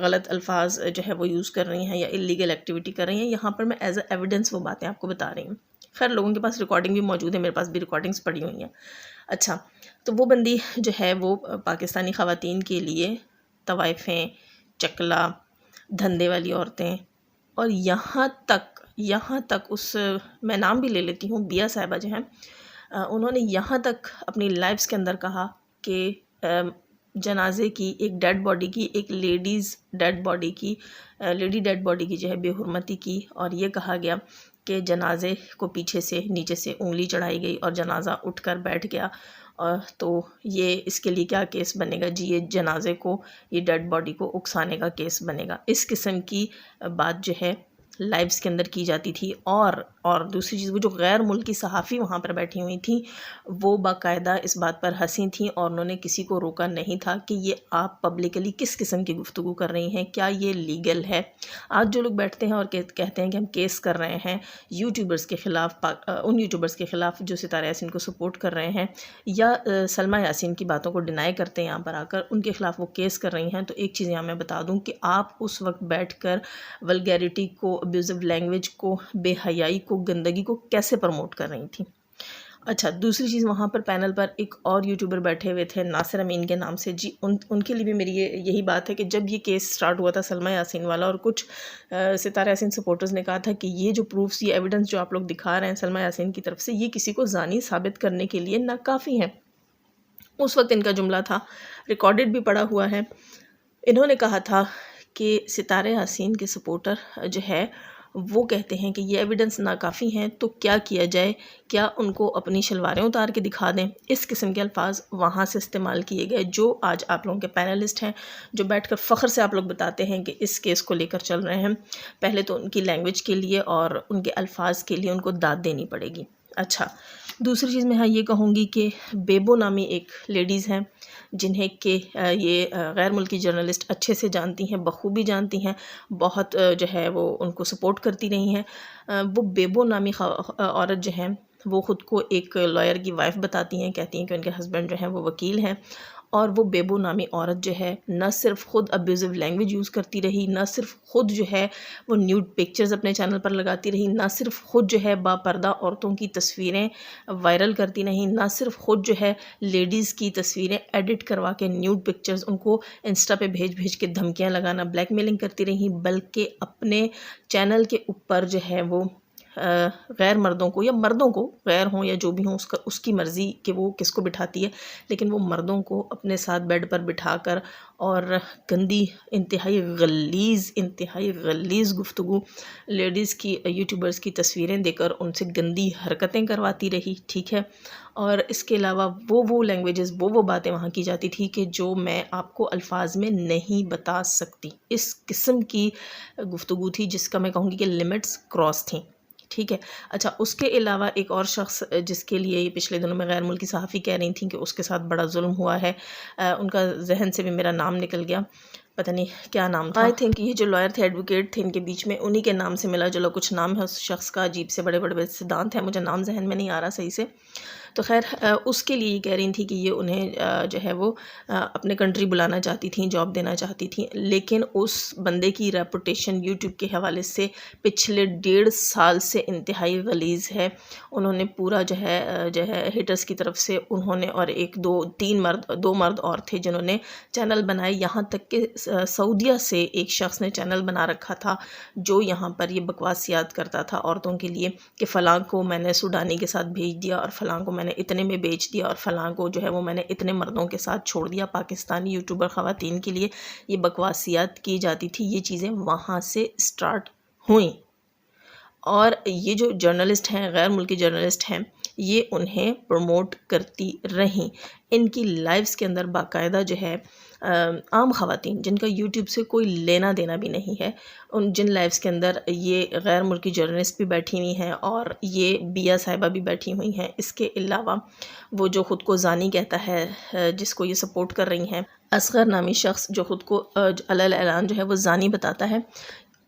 غلط الفاظ جو ہے وہ یوز کر رہی ہیں یا اللیگل ایکٹیویٹی کر رہی ہیں. یہاں پر میں ایز اے ایویڈنس وہ باتیں آپ کو بتا رہی ہوں. خیر لوگوں کے پاس ریکارڈنگ بھی موجود ہے، میرے پاس بھی ریکارڈنگس پڑی ہوئی ہیں. اچھا، تو وہ بندی جو ہے وہ پاکستانی خواتین کے لیے طوائفیں، چکلا، دھندے والی عورتیں، اور یہاں تک اس میں نام بھی لے لیتی ہوں، بیا صاحبہ جو ہیں، انہوں نے یہاں تک اپنی لائفز کے اندر کہا کہ جنازے کی ایک ڈیڈ باڈی کی، ایک لیڈی ڈیڈ باڈی کی جو ہے بے حرمتی کی، اور یہ کہا گیا کہ جنازے کو پیچھے سے نیچے سے انگلی چڑھائی گئی اور جنازہ اٹھ کر بیٹھ گیا. تو یہ اس کے لیے کیا کیس بنے گا جی؟ یہ جنازے کو، یہ ڈیڈ باڈی کو اکسانے کا کیس بنے گا. اس قسم کی بات جو ہے لائیوز کے اندر کی جاتی تھی. اور دوسری چیز، وہ جو غیر ملکی صحافی وہاں پر بیٹھی ہوئی تھیں وہ باقاعدہ اس بات پر ہنسی تھیں اور انہوں نے کسی کو روکا نہیں تھا کہ یہ آپ پبلکلی کس قسم کی گفتگو کر رہی ہیں، کیا یہ لیگل ہے؟ آج جو لوگ بیٹھتے ہیں اور کہتے ہیں کہ ہم کیس کر رہے ہیں یوٹیوبرز کے خلاف، ان یوٹیوبرز کے خلاف جو ستارہ یاسین کو سپورٹ کر رہے ہیں یا سلمیٰ یاسین کی باتوں کو ڈینائی کرتے ہیں یہاں پر آ کر، ان کے خلاف وہ کیس کر رہی ہیں، تو ایک چیز یہاں میں بتا دوں کہ آپ اس وقت بیٹھ کر ولگیرٹی کو، ابیوزو لینگویج کو، بے حیائی کو، گندگی کو کیسے پروموٹ کر رہی تھیں. اچھا، دوسری چیز، وہاں پر پینل پر ایک اور یوٹیوبر بیٹھے ہوئے تھے ناصر امین کے نام سے. جی ان کے لیے بھی میری یہی بات ہے کہ جب یہ کیس سٹارٹ ہوا تھا سلمیٰ یاسین والا، اور کچھ ستارہ یاسین سپورٹرز نے کہا تھا کہ یہ جو پروفس، یہ ایویڈنس جو آپ لوگ دکھا رہے ہیں سلمیٰ یاسین کی طرف سے، یہ کسی کو زانی ثابت کرنے کے لیے ناکافی ہیں. اس وقت ان کا جملہ تھا، ریکارڈڈ بھی پڑا ہوا ہے، انہوں نے کہا تھا کہ ستارہ یاسین کے سپورٹر جو ہے وہ کہتے ہیں کہ یہ ایویڈنس ناکافی ہیں، تو کیا کیا جائے؟ کیا ان کو اپنی شلواریں اتار کے دکھا دیں؟ اس قسم کے الفاظ وہاں سے استعمال کیے گئے. جو آج آپ لوگوں کے پینلسٹ ہیں، جو بیٹھ کر فخر سے آپ لوگ بتاتے ہیں کہ اس کیس کو لے کر چل رہے ہیں، پہلے تو ان کی لینگویج کے لیے اور ان کے الفاظ کے لیے ان کو داد دینی پڑے گی. اچھا، دوسری چیز میں یہ کہوں گی کہ بیبو نامی ایک لیڈیز ہیں جنہیں کہ یہ غیر ملکی جرنلسٹ اچھے سے جانتی ہیں، بخوبی جانتی ہیں، بہت جو ہے وہ ان کو سپورٹ کرتی رہی ہیں. وہ بیبو نامی عورت جو ہیں وہ خود کو ایک لائر کی وائف بتاتی ہیں، کہتی ہیں کہ ان کے ہسبینڈ جو ہیں وہ وکیل ہیں. اور وہ بیبو نامی عورت جو ہے نہ صرف خود ابیوزو لینگویج یوز کرتی رہی، نہ صرف خود جو ہے وہ نیوڈ پکچرز اپنے چینل پر لگاتی رہی، نہ صرف خود جو ہے باپردہ عورتوں کی تصویریں وائرل کرتی نہیں، نہ صرف خود جو ہے لیڈیز کی تصویریں ایڈٹ کروا کے نیوڈ پکچرز ان کو انسٹا پہ بھیج کے دھمکیاں لگانا، بلیک میلنگ کرتی رہی، بلکہ اپنے چینل کے اوپر جو ہے وہ غیر مردوں کو یا مردوں کو، غیر ہوں یا جو بھی ہوں، اس کی مرضی کہ وہ کس کو بٹھاتی ہے، لیکن وہ مردوں کو اپنے ساتھ بیڈ پر بٹھا کر اور گندی، انتہائی غلیظ گفتگو، لیڈیز کی، یوٹیوبرز کی تصویریں دے کر ان سے گندی حرکتیں کرواتی رہی. ٹھیک ہے، اور اس کے علاوہ وہ لینگویجز، وہ باتیں وہاں کی جاتی تھی کہ جو میں آپ کو الفاظ میں نہیں بتا سکتی. اس قسم کی گفتگو تھی جس کا میں کہوں گی کہ لمٹس کراس تھیں. ٹھیک ہے. اچھا، اس کے علاوہ ایک اور شخص جس کے لیے یہ پچھلے دنوں میں غیر ملکی صحافی کہہ رہی تھیں کہ اس کے ساتھ بڑا ظلم ہوا ہے، ان کا ذہن سے بھی میرا نام نکل گیا، پتہ نہیں کیا نام تھا. آئی تھنک یہ جو لائر تھے، ایڈوکیٹ تھے، ان کے بیچ میں انہی کے نام سے ملا جلا کچھ نام ہے اس شخص کا، عجیب سے بڑے سدھانت ہیں، مجھے نام ذہن میں نہیں آ رہا صحیح سے. تو خیر اس کے لیے یہ کہہ رہی تھی کہ یہ انہیں جو ہے وہ اپنے کنٹری بلانا چاہتی تھیں، جاب دینا چاہتی تھیں، لیکن اس بندے کی ریپوٹیشن یوٹیوب کے حوالے سے پچھلے 1.5 سال سے انتہائی غلیظ ہے. انہوں نے پورا جو ہے ہیٹرز کی طرف سے انہوں نے، اور دو مرد اور تھے جنہوں نے چینل بنائے، یہاں تک کہ سعودیہ سے ایک شخص نے چینل بنا رکھا تھا جو یہاں پر یہ بکواسیات کرتا تھا عورتوں کے لیے کہ فلاں کو میں نے سوڈانی کے ساتھ بھیج دیا، اور فلاں کو میں نے اتنے میں بیچ دیا، اور فلاں کو جو ہے وہ میں نے اتنے مردوں کے ساتھ چھوڑ دیا. پاکستانی یوٹیوبر خواتین کے لیے یہ بکواسیات کی جاتی تھی. یہ چیزیں وہاں سے سٹارٹ ہوئیں، اور یہ جو جرنلسٹ ہیں، غیر ملکی جرنلسٹ ہیں، یہ انہیں پروموٹ کرتی رہیں. ان کی لائیوز کے اندر باقاعدہ جو ہے عام خواتین جن کا یوٹیوب سے کوئی لینا دینا بھی نہیں ہے، جن لائیوز کے اندر یہ غیر ملکی جرنلسٹ بھی بیٹھی ہوئی ہیں اور یہ بیا صاحبہ بھی بیٹھی ہوئی ہیں. اس کے علاوہ وہ جو خود کو زانی کہتا ہے، جس کو یہ سپورٹ کر رہی ہیں، اصغر نامی شخص جو خود کو علی اعلان جو ہے وہ زانی بتاتا ہے،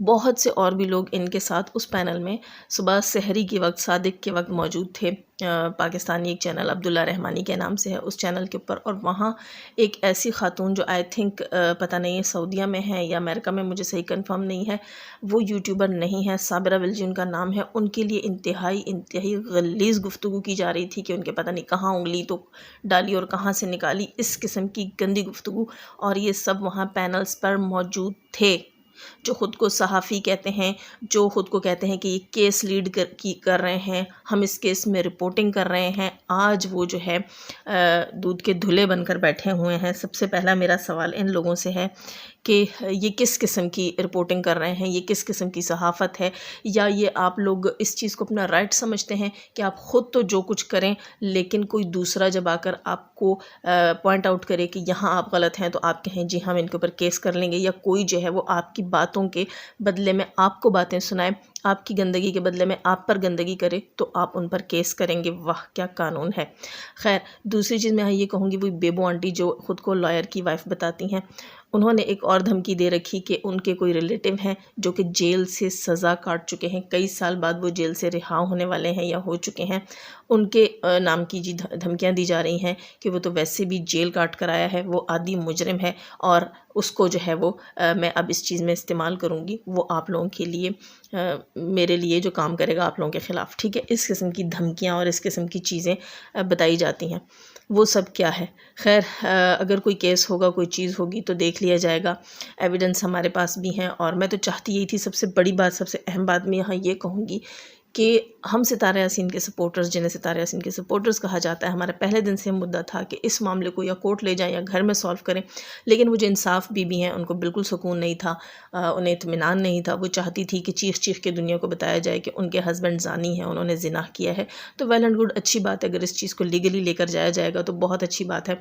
بہت سے اور بھی لوگ ان کے ساتھ اس پینل میں صبح سحری کے وقت، صادق کے وقت موجود تھے. پاکستانی ایک چینل عبداللہ رحمانی کے نام سے ہے، اس چینل کے اوپر، اور وہاں ایک ایسی خاتون جو آئی تھنک پتہ نہیں سعودیہ میں ہے یا امریکہ میں، مجھے صحیح کنفرم نہیں ہے، وہ یوٹیوبر نہیں ہے، صابرہ ولجی ان کا نام ہے، ان کے لیے انتہائی غلیظ گفتگو کی جا رہی تھی کہ ان کے پتہ نہیں کہاں انگلی تو ڈالی اور کہاں سے نکالی، اس قسم کی گندی گفتگو، اور یہ سب وہاں پینلز پر موجود تھے، جو خود کو صحافی کہتے ہیں، جو خود کو کہتے ہیں کہ یہ کیس لیڈ کر رہے ہیں، ہم اس کیس میں رپورٹنگ کر رہے ہیں، آج وہ جو ہے دودھ کے دھلے بن کر بیٹھے ہوئے ہیں۔ سب سے پہلا میرا سوال ان لوگوں سے ہے کہ یہ کس قسم کی رپورٹنگ کر رہے ہیں، یہ کس قسم کی صحافت ہے، یا یہ آپ لوگ اس چیز کو اپنا رائٹ سمجھتے ہیں کہ آپ خود تو جو کچھ کریں، لیکن کوئی دوسرا جب آ کر آپ کو پوائنٹ آؤٹ کرے کہ یہاں آپ غلط ہیں تو آپ کہیں جی ہم ان کے اوپر کیس کر لیں گے، یا کوئی جو ہے وہ آپ کی باتوں کے بدلے میں آپ کو باتیں سنائے، آپ کی گندگی کے بدلے میں آپ پر گندگی کرے تو آپ ان پر کیس کریں گے؟ واہ کیا قانون ہے۔ خیر، دوسری چیز میں یہ کہوں گی، وہ بیبو آنٹی جو خود کو لائر کی وائف بتاتی ہیں، انہوں نے ایک اور دھمکی دے رکھی کہ ان کے کوئی ریلیٹیو ہیں جو کہ جیل سے سزا کاٹ چکے ہیں، کئی سال بعد وہ جیل سے رہا ہونے والے ہیں یا ہو چکے ہیں، ان کے نام کی جی دھمکیاں دی جا رہی ہیں کہ وہ تو ویسے بھی جیل کاٹ کر آیا ہے، وہ عادی مجرم ہے، اور اس کو جو ہے وہ میں اب اس چیز میں استعمال کروں گی، وہ آپ لوگوں کے لیے میرے لیے جو کام کرے گا آپ لوگوں کے خلاف، ٹھیک ہے۔ اس قسم کی دھمکیاں اور اس قسم کی چیزیں بتائی جاتی ہیں، وہ سب کیا ہے؟ خیر، اگر کوئی کیس ہوگا، کوئی چیز ہوگی تو دیکھ لیا جائے گا، ایویڈنس ہمارے پاس بھی ہیں، اور میں تو چاہتی یہی تھی، سب سے بڑی بات، سب سے اہم بات میں یہاں یہ کہوں گی کہ ہم ستارہ یاسین کے سپورٹرز، جنہیں ستارہ یاسین کے سپورٹرز کہا جاتا ہے، ہمارا پہلے دن سے مدعا تھا کہ اس معاملے کو یا کورٹ لے جائیں یا گھر میں سولو کریں، لیکن وہ جو انصاف بی ہیں ان کو بالکل سکون نہیں تھا، انہیں اطمینان نہیں تھا، وہ چاہتی تھی کہ چیخ چیخ کے دنیا کو بتایا جائے کہ ان کے ہسبینڈ زانی ہیں، انہوں نے زنا کیا ہے، تو ویل اینڈ گڈ، اچھی بات ہے، اگر اس چیز کو لیگلی لے کر جایا جائے گا تو بہت اچھی بات ہے،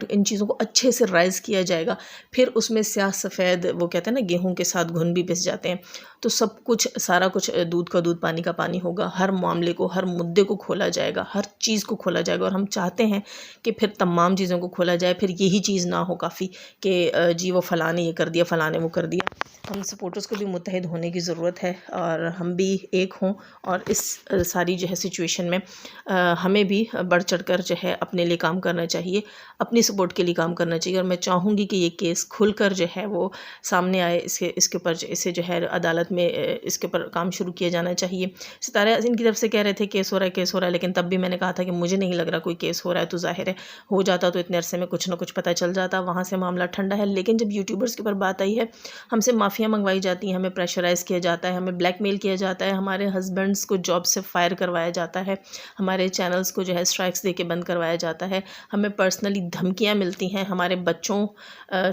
ان چیزوں کو اچھے سے رائز کیا جائے گا، پھر اس میں سیاہ سفید، وہ کہتے ہیں نا گیہوں کے ساتھ گھن بھی پس جاتے ہیں، تو سب کچھ، سارا کچھ دودھ کا دودھ پانی کا پانی ہوگا، ہر معاملے کو، ہر مدعے کو کھولا جائے گا، ہر چیز کو کھولا جائے گا، اور ہم چاہتے ہیں کہ پھر تمام چیزوں کو کھولا جائے، پھر یہی چیز نہ ہو کافی کہ جی وہ فلاں نے یہ کر دیا، فلاں نے وہ کر دیا۔ ہم سپورٹرز کو بھی متحد ہونے کی ضرورت ہے، اور ہم بھی ایک ہوں، اور اس ساری جو ہے سچویشن میں ہمیں بھی بڑھ چڑھ کر جو ہے اپنے لیے کام کرنا چاہیے، اپنی سپورٹ کے لیے کام کرنا چاہیے، اور میں چاہوں گی کہ یہ کیس کھل کر جو ہے وہ سامنے آئے، اس کے اوپر اسے جو ہے عدالت میں اس کے اوپر کام شروع کیا جانا چاہیے۔ ستارہ یاسین کی طرف سے کہہ رہے تھے کیس ہو رہا ہے، لیکن تب بھی میں نے کہا تھا کہ مجھے نہیں لگ رہا کوئی کیس ہو رہا ہے، تو ظاہر ہے ہو جاتا تو اتنے عرصے میں کچھ نہ کچھ پتہ چل جاتا، وہاں سے معاملہ ٹھنڈا ہے، لیکن جب یوٹیوبرز کے اوپر بات آئی ہے، ہم سے معافیاں منگوائی جاتی ہیں، ہمیں پریشرائز کیا جاتا ہے، ہمیں بلیک میل کیا جاتا ہے، ہمارے ہسبینڈز کو جاب سے فائر کروایا جاتا ہے، ہمارے چینلز کو جو ہے اسٹرائکس دے کے بند کروایا جاتا ہے، ہمیں پرسنلی دھمکیاں ملتی ہیں، ہمارے بچوں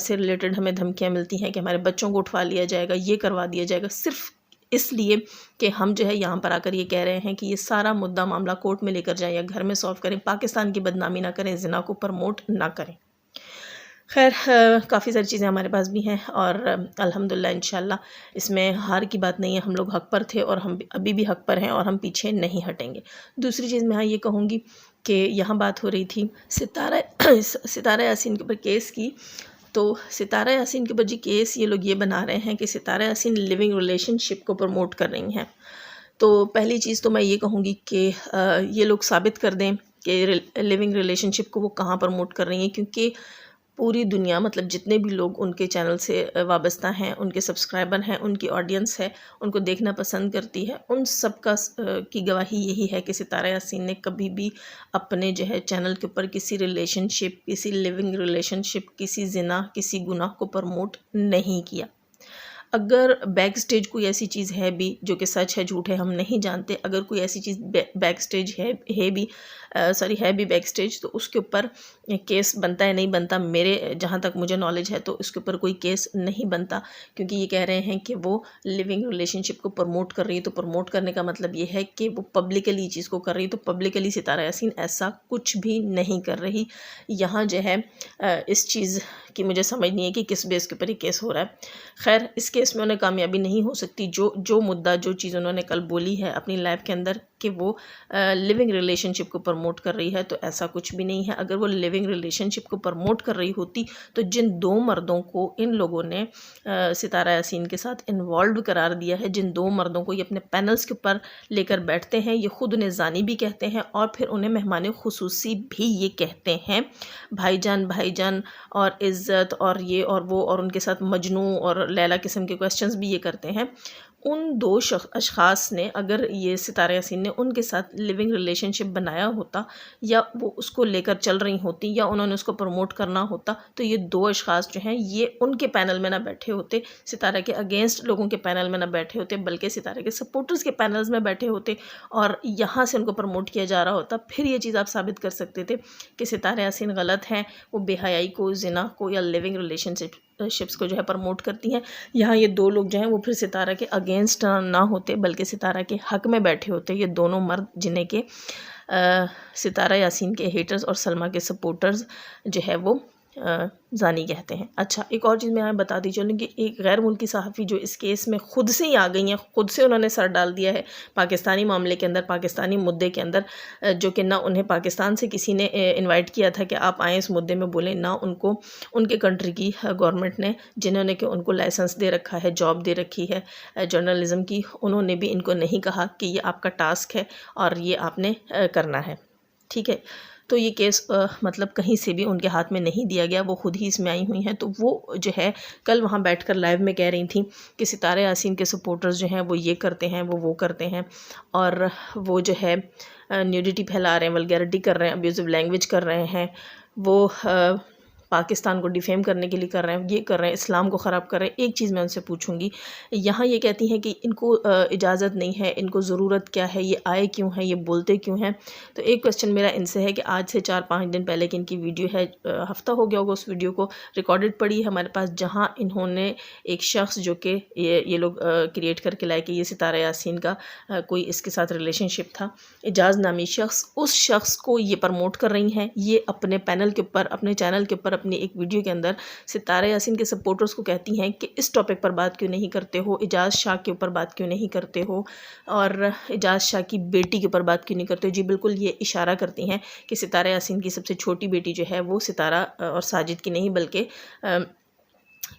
سے ریلیٹڈ ہمیں دھمکیاں ملتی ہیں کہ ہمارے بچوں کو اٹھوا لیا جائے گا، یہ کروا دیا جائے گا، صرف اس لیے کہ ہم جو ہے یہاں پر آ کر یہ کہہ رہے ہیں کہ یہ سارا مدعا معاملہ کورٹ میں لے کر جائیں یا گھر میں سولو کریں، پاکستان کی بدنامی نہ کریں، زنا کو پروموٹ نہ کریں۔ خیر، کافی ساری چیزیں ہمارے پاس بھی ہیں، اور الحمدللہ انشاءاللہ اس میں ہار کی بات نہیں ہے، ہم لوگ حق پر تھے اور ہم ابھی بھی حق پر ہیں، اور ہم پیچھے نہیں ہٹیں گے۔ دوسری چیز میں یہ کہوں گی کہ یہاں بات ہو رہی تھی ستارہ یاسین کے اوپر کیس کی، تو ستارہ یاسین کے اوپر جی کیس یہ لوگ یہ بنا رہے ہیں کہ ستارہ یاسین لیونگ ریلیشن شپ کو پروموٹ کر رہی ہیں، تو پہلی چیز تو میں یہ کہوں گی کہ یہ لوگ ثابت کر دیں کہ لیونگ ریلیشن شپ کو وہ کہاں پروموٹ کر رہی ہیں، کیونکہ پوری دنیا، مطلب جتنے بھی لوگ ان کے چینل سے وابستہ ہیں، ان کے سبسکرائبر ہیں، ان کی آڈینس ہے، ان کو دیکھنا پسند کرتی ہے، ان سب کی گواہی یہی ہے کہ ستارہ یاسین نے کبھی بھی اپنے جو ہے چینل کے اوپر کسی ریلیشن شپ، کسی لیونگ ریلیشن شپ، کسی زنا، کسی گناہ کو پروموٹ نہیں کیا۔ اگر بیک سٹیج کوئی ایسی چیز ہے بھی جو کہ سچ ہے جھوٹ ہے ہم نہیں جانتے، اگر کوئی ایسی چیز بیک سٹیج ہے بھی بیک سٹیج، تو اس کے اوپر کیس بنتا ہے نہیں بنتا، میرے جہاں تک مجھے نالج ہے تو اس کے اوپر کوئی کیس نہیں بنتا، کیونکہ یہ کہہ رہے ہیں کہ وہ لیونگ ریلیشن شپ کو پروموٹ کر رہی ہے، تو پروموٹ کرنے کا مطلب یہ ہے کہ وہ پبلکلی چیز کو کر رہی ہے، تو پبلکلی ستارہ یاسین ایسا کچھ بھی نہیں کر رہی۔ یہاں جو ہے اس چیز کی مجھے سمجھ نہیں ہے کہ کس بیس کے اوپر یہ کیس ہو رہا ہے۔ خیر، اس کے کیس میں انہیں کامیابی نہیں ہو سکتی. جو مدعا جو چیز انہوں نے کل بولی ہے اپنی لائف کے اندر کہ وہ لیونگ ریلیشن شپ کو پروموٹ کر رہی ہے، تو ایسا کچھ بھی نہیں ہے. اگر وہ لیونگ ریلیشن شپ کو پروموٹ کر رہی ہوتی تو جن 2 مردوں کو ان لوگوں نے ستارہ یاسین کے ساتھ انوالوڈ قرار دیا ہے، جن 2 مردوں کو یہ اپنے پینلز کے اوپر لے کر بیٹھتے ہیں، یہ خود انہیں زانی بھی کہتے ہیں اور پھر انہیں مہمان خصوصی بھی یہ کہتے ہیں، بھائی جان اور عزت اور یہ اور وہ، اور ان کے ساتھ مجنو اور لیلا قسم کے کویسچنز بھی یہ کرتے ہیں. ان 2 اشخاص نے، اگر یہ ستارہ یاسین نے ان کے ساتھ لیونگ ریلیشن شپ بنایا ہوتا یا وہ اس کو لے کر چل رہی ہوتی یا انہوں نے اس کو پروموٹ کرنا ہوتا، تو یہ 2 اشخاص جو ہیں یہ ان کے پینل میں نہ بیٹھے ہوتے، ستارہ کے اگینسٹ لوگوں کے پینل میں نہ بیٹھے ہوتے، بلکہ ستارہ کے سپورٹرز کے پینلز میں بیٹھے ہوتے اور یہاں سے ان کو پروموٹ کیا جا رہا ہوتا. پھر یہ چیز آپ ثابت کر سکتے تھے کہ ستارہ یاسین غلط ہیں، وہ بے حیائی کو، زنا کو یا لیونگ ریلیشن شپس کو جو ہے پروموٹ کرتی ہیں. یہاں یہ 2 لوگ جو ہیں وہ پھر ستارہ کے اگینسٹ نہ ہوتے بلکہ ستارہ کے حق میں بیٹھے ہوتے، یہ دونوں مرد جنہیں کہ ستارہ یاسین کے ہیٹرز اور سلمیٰ کے سپورٹرز جو ہے وہ زانی کہتے ہیں. اچھا، ایک اور چیز میں یہاں بتا دی چلوں کہ ایک غیر ملکی صحافی جو اس کیس میں خود سے ہی آ گئی ہیں، خود سے انہوں نے سر ڈال دیا ہے پاکستانی معاملے کے اندر، پاکستانی مدعے کے اندر، جو کہ نہ انہیں پاکستان سے کسی نے انوائٹ کیا تھا کہ آپ آئیں اس مدعے میں بولیں، نہ ان کو ان کے کنٹری کی گورنمنٹ نے، جنہوں نے کہ ان کو لائسنس دے رکھا ہے، جاب دے رکھی ہے جرنلزم کی، انہوں نے بھی ان کو نہیں کہا کہ یہ آپ کا ٹاسک ہے اور یہ آپ نے کرنا ہے. ٹھیک ہے، تو یہ کیس مطلب کہیں سے بھی ان کے ہاتھ میں نہیں دیا گیا، وہ خود ہی اس میں آئی ہوئی ہیں. تو وہ جو ہے کل وہاں بیٹھ کر لائیو میں کہہ رہی تھیں کہ ستارہ یاسین کے سپورٹرز جو ہیں وہ یہ کرتے ہیں، وہ کرتے ہیں، اور وہ جو ہے نیوڈیٹی پھیلا رہے ہیں، ولگیرٹی کر رہے ہیں، ابیوزو لینگویج کر رہے ہیں، وہ پاکستان کو ڈیفیم کرنے کے لیے کر رہے ہیں، یہ کر رہے ہیں، اسلام کو خراب کر رہے ہیں. ایک چیز میں ان سے پوچھوں گی، یہاں یہ کہتی ہیں کہ ان کو اجازت نہیں ہے، ان کو ضرورت کیا ہے، یہ آئے کیوں ہیں، یہ بولتے کیوں ہیں. تو ایک کوسچن میرا ان سے ہے کہ آج سے 4-5 دن پہلے کی ان کی ویڈیو ہے، ہفتہ ہو گیا ہوگا اس ویڈیو کو ریکارڈڈ پڑی ہے ہمارے پاس، جہاں انہوں نے ایک شخص جو کہ یہ لوگ کریٹ کر کے لائے کہ یہ ستارہ یاسین کا کوئی اس کے ساتھ ریلیشن شپ تھا، اعجاز نامی شخص، اس شخص کو یہ پروموٹ کر رہی ہیں. یہ اپنے پینل کے اوپر، اپنے چینل کے اوپر، اپنی ایک ویڈیو کے اندر ستارہ یاسین کے سپورٹرز کو کہتی ہیں کہ اس ٹاپک پر بات کیوں نہیں کرتے ہو، اعجاز شاہ کے اوپر بات کیوں نہیں کرتے ہو، اور اعجاز شاہ کی بیٹی کے اوپر بات کیوں نہیں کرتے ہو. جی بالکل، یہ اشارہ کرتی ہیں کہ ستارہ یاسین کی سب سے چھوٹی بیٹی جو ہے وہ ستارہ اور ساجد کی نہیں بلکہ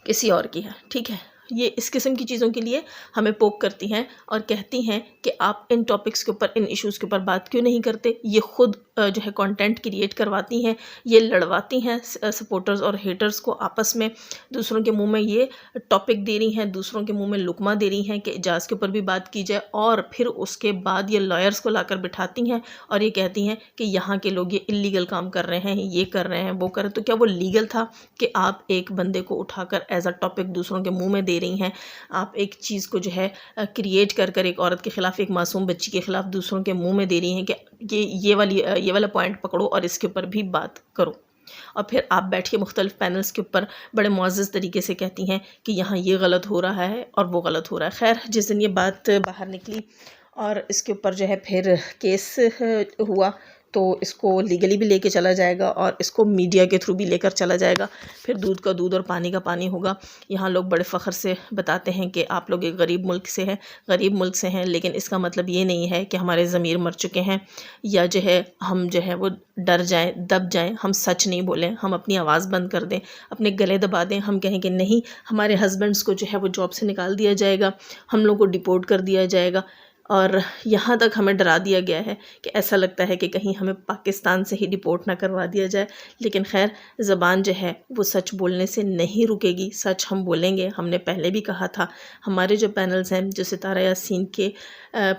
کسی اور کی ہے. ٹھیک ہے، یہ اس قسم کی چیزوں کے لیے ہمیں پوک کرتی ہیں اور کہتی ہیں کہ آپ ان ٹاپکس کے اوپر، ان ایشوز کے اوپر بات کیوں نہیں کرتے. یہ خود جو ہے کنٹینٹ کریٹ کرواتی ہیں، یہ لڑواتی ہیں سپورٹرز اور ہیٹرز کو آپس میں، دوسروں کے منہ میں یہ ٹاپک دے رہی ہیں، دوسروں کے منہ میں لقمہ دے رہی ہیں کہ اعجاز کے اوپر بھی بات کی جائے، اور پھر اس کے بعد یہ لائرز کو لا کر بٹھاتی ہیں اور یہ کہتی ہیں کہ یہاں کے لوگ یہ انلیگل کام کر رہے ہیں، یہ کر رہے ہیں، وہ کر رہے ہیں. تو کیا وہ لیگل تھا کہ آپ ایک بندے کو اٹھا کر ایز اے ٹاپک دوسروں کے منہ میں دے رہی ہیں؟ آپ ایک چیز کو جو ہے کریٹ کر ایک عورت کے خلاف، ایک معصوم بچی کے خلاف دوسروں کے منہ میں دے رہی ہیں کہ یہ والا پوائنٹ پکڑو اور اس کے اوپر بھی بات کرو، اور پھر آپ بیٹھ کے مختلف پینلز کے اوپر بڑے معزز طریقے سے کہتی ہیں کہ یہاں یہ غلط ہو رہا ہے اور وہ غلط ہو رہا ہے. خیر، جس دن یہ بات باہر نکلی اور اس کے اوپر جو ہے پھر کیس ہوا، تو اس کو لیگلی بھی لے کے چلا جائے گا اور اس کو میڈیا کے تھرو بھی لے کر چلا جائے گا، پھر دودھ کا دودھ اور پانی کا پانی ہوگا. یہاں لوگ بڑے فخر سے بتاتے ہیں کہ آپ لوگ ایک غریب ملک سے ہیں، لیکن اس کا مطلب یہ نہیں ہے کہ ہمارے ضمیر مر چکے ہیں یا جو ہے ہم جو ہے وہ ڈر جائیں، دب جائیں، ہم سچ نہیں بولیں، ہم اپنی آواز بند کر دیں، اپنے گلے دبا دیں، ہم کہیں کہ نہیں، ہمارے ہسبینڈز کو جو ہے وہ جاب سے نکال دیا جائے گا، ہم لوگ کو ڈیپورٹ کر دیا جائے گا. اور یہاں تک ہمیں ڈرا دیا گیا ہے کہ ایسا لگتا ہے کہ کہیں ہمیں پاکستان سے ہی ڈیپورٹ نہ کروا دیا جائے. لیکن خیر، زبان جو ہے وہ سچ بولنے سے نہیں رکے گی، سچ ہم بولیں گے. ہم نے پہلے بھی کہا تھا، ہمارے جو پینلز ہیں، جو ستارہ یاسین کے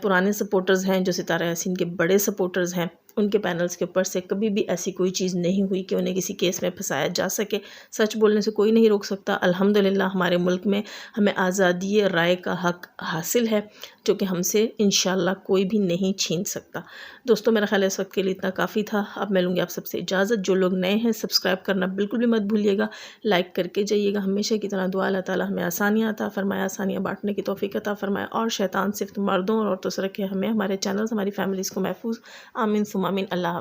پرانے سپورٹرز ہیں، جو ستارہ یاسین کے بڑے سپورٹرز ہیں، ان کے پینلز کے اوپر سے کبھی بھی ایسی کوئی چیز نہیں ہوئی کہ انہیں کسی کیس میں پھنسایا جا سکے. سچ بولنے سے کوئی نہیں روک سکتا. الحمدللہ ہمارے ملک میں ہمیں آزادی رائے کا حق حاصل ہے، جو کہ ہم سے انشاءاللہ کوئی بھی نہیں چھین سکتا. دوستو، میرا خیال ہے اس وقت کے لیے اتنا کافی تھا. اب میں لوں گی آپ سب سے اجازت. جو لوگ نئے ہیں سبسکرائب کرنا بالکل بھی مت بھولیے گا، لائک کر کے جائیے گا. ہمیشہ کی طرح دعا، اللہ تعالیٰ ہمیں آسانیاں عطا فرمائے، آسانیاں بانٹنے کی توفیق عطا فرمائے، اور شیطان صرف مردوں اور عورتوں سے رکھے ہمیں، ہمارے چینلز، ہماری فیملیز کو محفوظ. آمین ثم آمین. اللہ حافظ.